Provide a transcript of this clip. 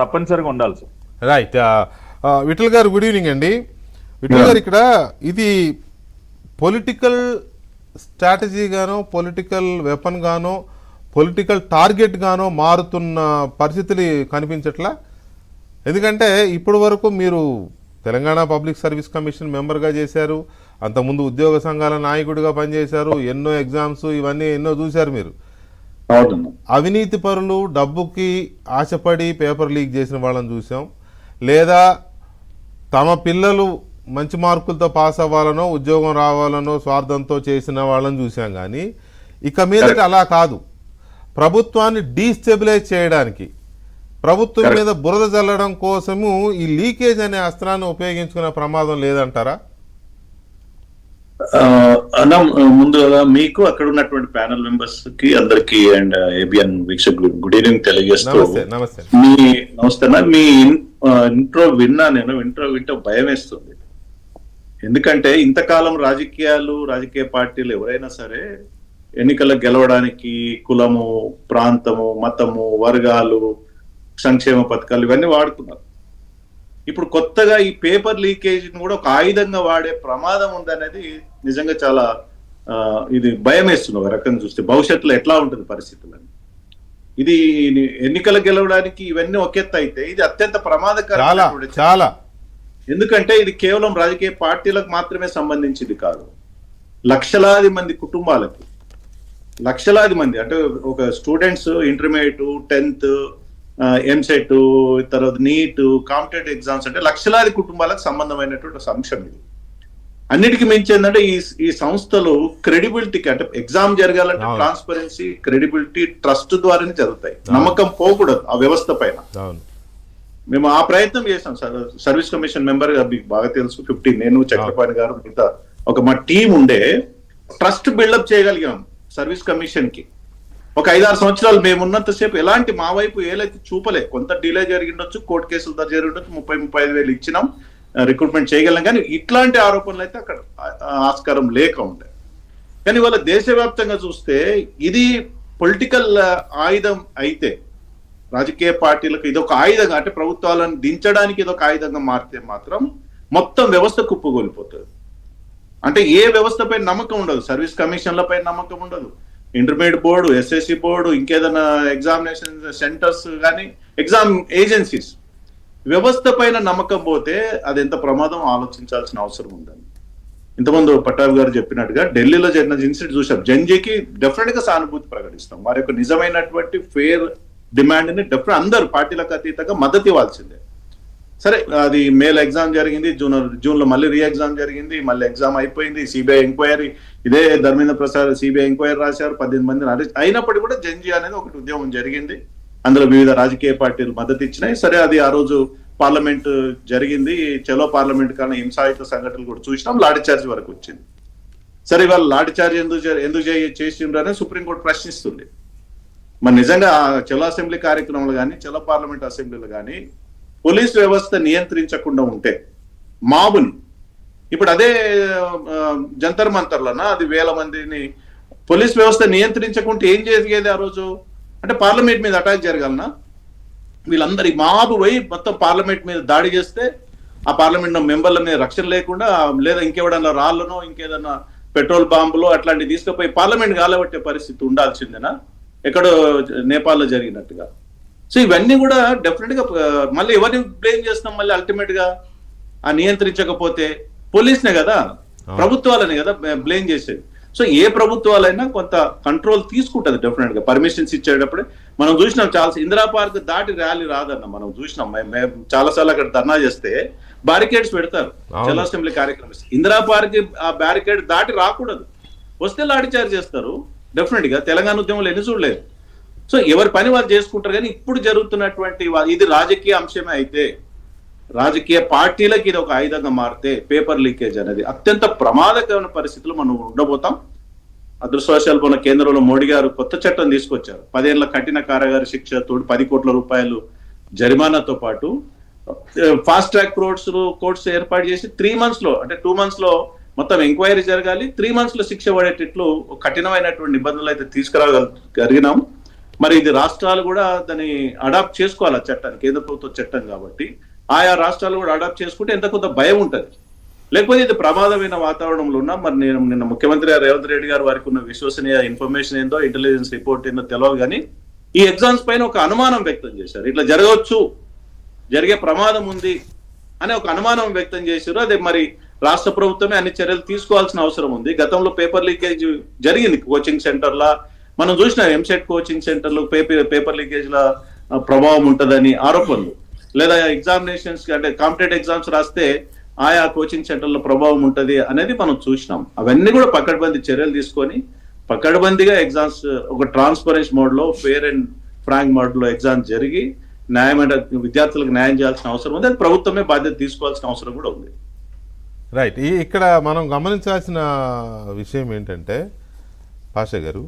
తప్పనిసరిగా ఉండాలి sir. Right. Vithal గారు గుడ్ ఈవినింగ్ అండి. విఠల్ గారు, ఇక్కడ ఇది పొలిటికల్ స్ట్రాటజీ గానో, పొలిటికల్ వెపన్ గానో, పొలిటికల్ టార్గెట్ గానో మారుతున్న పరిస్థితులు కనిపించట్లా. ఎందుకంటే ఇప్పటి వరకు మీరు తెలంగాణ పబ్లిక్ సర్వీస్ కమిషన్ మెంబర్గా చేశారు, అంతకుముందు ఉద్యోగ సంఘాల నాయకుడిగా పనిచేశారు, ఎన్నో ఎగ్జామ్స్ ఇవన్నీ ఎన్నో చూశారు మీరు. అవినీతి పరులు డబ్బుకి ఆశపడి పేపర్ లీక్ చేసిన వాళ్ళని చూసాం, లేదా తమ పిల్లలు మంచి మార్కులతో పాస్ అవ్వాలనో ఉద్యోగం రావాలనో స్వార్థంతో చేసిన వాళ్ళని చూసాం. కానీ ఇక మీదట అలా కాదు. ప్రభుత్వాన్ని డీస్టెబిలైజ్ చేయడానికి, ప్రభుత్వం మీద బురద చల్లడం కోసము ఈ లీకేజ్ అనే అస్త్రాన్ని ఉపయోగించుకునే ప్రమాదం లేదంటారా? అన్న, ముందుగా మీకు అక్కడ ఉన్నటువంటి ప్యానల్ మెంబర్స్ కి అందరికి అండ్ ఏబిఎన్ వీక్షకులు గుడ్ ఈవినింగ్ తెలియజేస్తూ, నమస్తే. మీ ఇంట్రో విన్నా, నేను ఇంట్రో వింటే భయం వేస్తుంది. ఎందుకంటే ఇంతకాలం రాజకీయ పార్టీలు ఎవరైనా సరే ఎన్నికలకు గెలవడానికి కులము, ప్రాంతము, మతము, వర్గాలు, సంక్షేమ పథకాలు ఇవన్నీ వాడుతున్నారు. ఇప్పుడు కొత్తగా ఈ పేపర్ లీకేజ్ కూడా ఒక ఆయుధంగా వాడే ప్రమాదం ఉందనేది నిజంగా చాలా ఇది భయం వేస్తుంది. ఒక రకంగా చూస్తే భవిష్యత్తులో ఎట్లా ఉంటుంది పరిస్థితులని. ఇది ఎన్నికలు గెలవడానికి ఇవన్నీ ఒక ఎత్తు అయితే ఇది అత్యంత ప్రమాదకరం. చాలా. ఎందుకంటే ఇది కేవలం రాజకీయ పార్టీలకు మాత్రమే సంబంధించింది కాదు, లక్షలాది మంది కుటుంబాలకి, లక్షలాది మంది అంటే ఒక స్టూడెంట్స్ ఇంటర్మీడియట్, 10th, ఎంసెట్, తర్వాత నీట్, కాంపిటేటివ్ ఎగ్జామ్స్ అంటే లక్షలాది కుటుంబాలకు సంబంధమైనటువంటి అంశం ఇది. అన్నిటికీ మించి ఏంటంటే ఈ సంస్థలు క్రెడిబిలిటీకి, అంటే ఎగ్జామ్ జరగాలంటే ట్రాన్స్పరెన్సీ, క్రెడిబిలిటీ, ట్రస్ట్ ద్వారానే జరుగుతాయి. నమ్మకం పోకూడదు ఆ వ్యవస్థ పైన. మేము ఆ ప్రయత్నం చేసాం. సర్వీస్ కమిషన్ మెంబర్ గా మీకు బాగా తెలుసు, 15 నేను, చక్రపాణి గారు, మిగతా మా టీం ఉండే ట్రస్ట్ బిల్డప్ చేయగలిగాం సర్వీస్ కమిషన్ కి. ఒక 5-6 సంవత్సరాలు మేము ఉన్నంతసేపు ఎలాంటి మా వైపు ఏలైతే చూపలే. కొంత డిలే జరిగిండొచ్చు, కోర్టు కేసులు జరిగిండొచ్చు, 30-35 వేలు ఇచ్చినాం, రిక్రూట్మెంట్ చేయగలం. కానీ ఇట్లాంటి ఆరోపణలు అయితే అక్కడ ఆస్కారం లేక ఉండే. కానీ వాళ్ళ దేశవ్యాప్తంగా చూస్తే ఇది పొలిటికల్ ఆయుధం అయితే, రాజకీయ పార్టీలకు ఇదొక ఆయుధంగా, అంటే ప్రభుత్వాలను దించడానికి ఇదొక ఆయుధంగా మారితే మాత్రం మొత్తం వ్యవస్థ కుప్పగొలిపోతుంది. అంటే ఏ వ్యవస్థ పైన నమ్మకం ఉండదు, సర్వీస్ కమిషన్ల పైన నమ్మకం ఉండదు, ఇంటర్మీడియట్ బోర్డు, ఎస్ఎస్సి బోర్డు, ఇంకేదైనా ఎగ్జామినేషన్ సెంటర్స్ కానీ ఎగ్జామ్ ఏజెన్సీస్, వ్యవస్థ పైన నమ్మకం పోతే అది ఎంత ప్రమాదం ఆలోచించాల్సిన అవసరం ఉందని. ఇంతకుముందు పట్టాభి గారు చెప్పినట్టుగా ఢిల్లీలో జరిగిన ఇన్సిడెంట్ చూసాం. జంజీకి డెఫినెట్ గా సానుభూతి ప్రకటిస్తాం. వారి యొక్క నిజమైనటువంటి ఫేర్ డిమాండ్ ని డెఫినెట్ అందరూ పార్టీలకు అతీతంగా మద్దతు ఇవ్వాల్సిందే. సరే, అది మేలో ఎగ్జామ్ జరిగింది, జూన్ లో మళ్ళీ రీ ఎగ్జామ్ జరిగింది, మళ్ళీ ఎగ్జామ్ అయిపోయింది, సిబిఐ ఎంక్వైరీ, ఇదే ధర్మేంద్ర ప్రసాద్ సిబిఐ ఎంక్వైరీ రాశారు, 18 మందిని అరెస్ట్ అయినప్పటికీ కూడా జంజీ అనేది ఒకటి ఉద్యమం జరిగింది. అందులో వివిధ రాజకీయ పార్టీలు మద్దతు ఇచ్చినాయి. సరే, అది ఆ రోజు పార్లమెంట్ జరిగింది, చలో పార్లమెంట్ కానీ హింసాయుత సంఘటనలు కూడా చూసినాం, లాఠీ చార్జ్ వరకు వచ్చింది. సరే, ఇవాళ లాఠీ చార్జ్ ఎందుకు చేసిండ్రు అనేది సుప్రీంకోర్టు ప్రశ్నిస్తుంది. మరి నిజంగా చలో అసెంబ్లీ కార్యక్రమాలు కానీ, చలో పార్లమెంట్ అసెంబ్లీలు కానీ పోలీస్ వ్యవస్థ నియంత్రించకుండా ఉంటే మాబుని, ఇప్పుడు అదే జంతర్ మంతర్లన్నా అది 1000 మందిని పోలీస్ వ్యవస్థ నియంత్రించకుంటే ఏం జరిగేది ఆ రోజు? అంటే పార్లమెంట్ మీద అటాక్ జరగాలనా? వీళ్ళందరి మాబు పోయి మొత్తం పార్లమెంట్ మీద దాడి చేస్తే ఆ పార్లమెంట్ మెంబర్ల మీద రక్షణ లేకుండా, లేదా ఇంకెవడన్నా రాళ్ళనో ఇంకేదన్నా పెట్రోల్ బాంబులో అట్లాంటివి తీసుకుపోయి పార్లమెంట్ గాలబట్టే పరిస్థితి ఉండాల్సిందేనా, ఎక్కడో నేపాల్లో జరిగినట్టుగా? సో ఇవన్నీ కూడా డెఫినెట్ గా మళ్ళీ ఎవరిని బ్లేమ్ చేస్తాం? మళ్ళీ అల్టిమేట్ గా ఆ నియంత్రించకపోతే పోలీస్నే కదా, ప్రభుత్వాలనే కదా బ్లేమ్ చేసేది. సో ఏ ప్రభుత్వాలైనా కొంత కంట్రోల్ తీసుకుంటది డెఫినెట్ గా. పర్మిషన్స్ ఇచ్చేటప్పుడే మనం చూసినాం, చాలా ఇందిరా పార్క్ దాటి ర్యాలీ రాదన్న మనం చూసినాం. మేము చాలా సార్లు అక్కడ ధర్నా చేస్తే బ్యారికేడ్స్ పెడతారు చలో అసెంబ్లీ కార్యక్రమం. ఇందిరా పార్క్ ఆ బ్యారికేడ్ దాటి రాకూడదు, వస్తే లాఠీ చార్జ్ చేస్తారు. డెఫినెట్ గా తెలంగాణ ఉద్యమంలో ఎన్ని చూడలేదు. సో ఎవరి పని వాళ్ళు చేసుకుంటారు. కానీ ఇప్పుడు జరుగుతున్నటువంటి ఇది రాజకీయ అంశమే అయితే, రాజకీయ పార్టీలకు ఇది ఒక ఆయుధంగా మారితే పేపర్ లీకేజ్ అనేది అత్యంత ప్రమాదకరమైన పరిస్థితులు మనం ఉండబోతాం. అదృష్టవశాలు మన కేంద్రంలో మోడీ గారు కొత్త చట్టం తీసుకొచ్చారు. 10 ఏళ్ల కఠిన కారాగార శిక్ష తోడు 10 కోట్ల రూపాయలు జరిమానాతో పాటు ఫాస్ట్ ట్రాక్ కోర్ట్స్ ఏర్పాటు చేసి 3 months లో, అంటే 2 months లో మొత్తం ఎంక్వైరీ జరగాలి, 3 months లో శిక్ష పడేటట్లు కఠినమైనటువంటి నిబంధనలు అయితే తీసుకురాగలిగినాం. మరి ఇది రాష్ట్రాలు కూడా దాన్ని అడాప్ట్ చేసుకోవాలి ఆ చట్టాన్ని, కేంద్ర ప్రభుత్వ చట్టం కాబట్టి ఆయా రాష్ట్రాలు కూడా అడాప్ట్ చేసుకుంటే ఎంత కొంత భయం ఉంటుంది. లేకపోతే ఇది ప్రమాదమైన వాతావరణంలో ఉన్నా మరి నేను నిన్న ముఖ్యమంత్రి రేవంత్ రెడ్డి గారు వారికి ఉన్న విశ్వసనీయ ఇన్ఫర్మేషన్ ఏందో, ఇంటెలిజెన్స్ రిపోర్ట్ ఏందో తెలియదు, కానీ ఈ ఎగ్జామ్స్ పైన ఒక అనుమానం వ్యక్తం చేశారు. ఇట్లా జరగవచ్చు, జరిగే ప్రమాదం ఉంది అనే ఒక అనుమానం వ్యక్తం చేశారు. అదే మరి రాష్ట్ర ప్రభుత్వమే అన్ని చర్యలు తీసుకోవాల్సిన అవసరం ఉంది. గతంలో పేపర్ లీకేజ్ జరిగింది కోచింగ్ సెంటర్లా, మనం చూసినాం ఎంసెట్ కోచింగ్ సెంటర్లు పేపర్ లీకేజ్ల ప్రభావం ఉంటుందని ఆరోపణలు, లేదా ఎగ్జామినేషన్స్ అంటే కాంపిటేటివ్ ఎగ్జామ్స్ రాస్తే ఆయా కోచింగ్ సెంటర్ల ప్రభావం ఉంటుంది అనేది మనం చూసినాం. అవన్నీ కూడా పకడ్బందీ చర్యలు తీసుకొని పకడ్బందీగా ఎగ్జామ్స్ ఒక ట్రాన్స్పరెన్స్ మోడ్ లో, ఫేర్ అండ్ ఫ్రాంక్ మోడ్ లో ఎగ్జామ్స్ జరిగి న్యాయమైన విద్యార్థులకు న్యాయం చేయాల్సిన అవసరం ఉంది. అది ప్రభుత్వమే బాధ్యత తీసుకోవాల్సిన అవసరం కూడా ఉంది. రైట్. ఇక్కడ మనం గమనించాల్సిన విషయం ఏంటంటే పాషా గారు,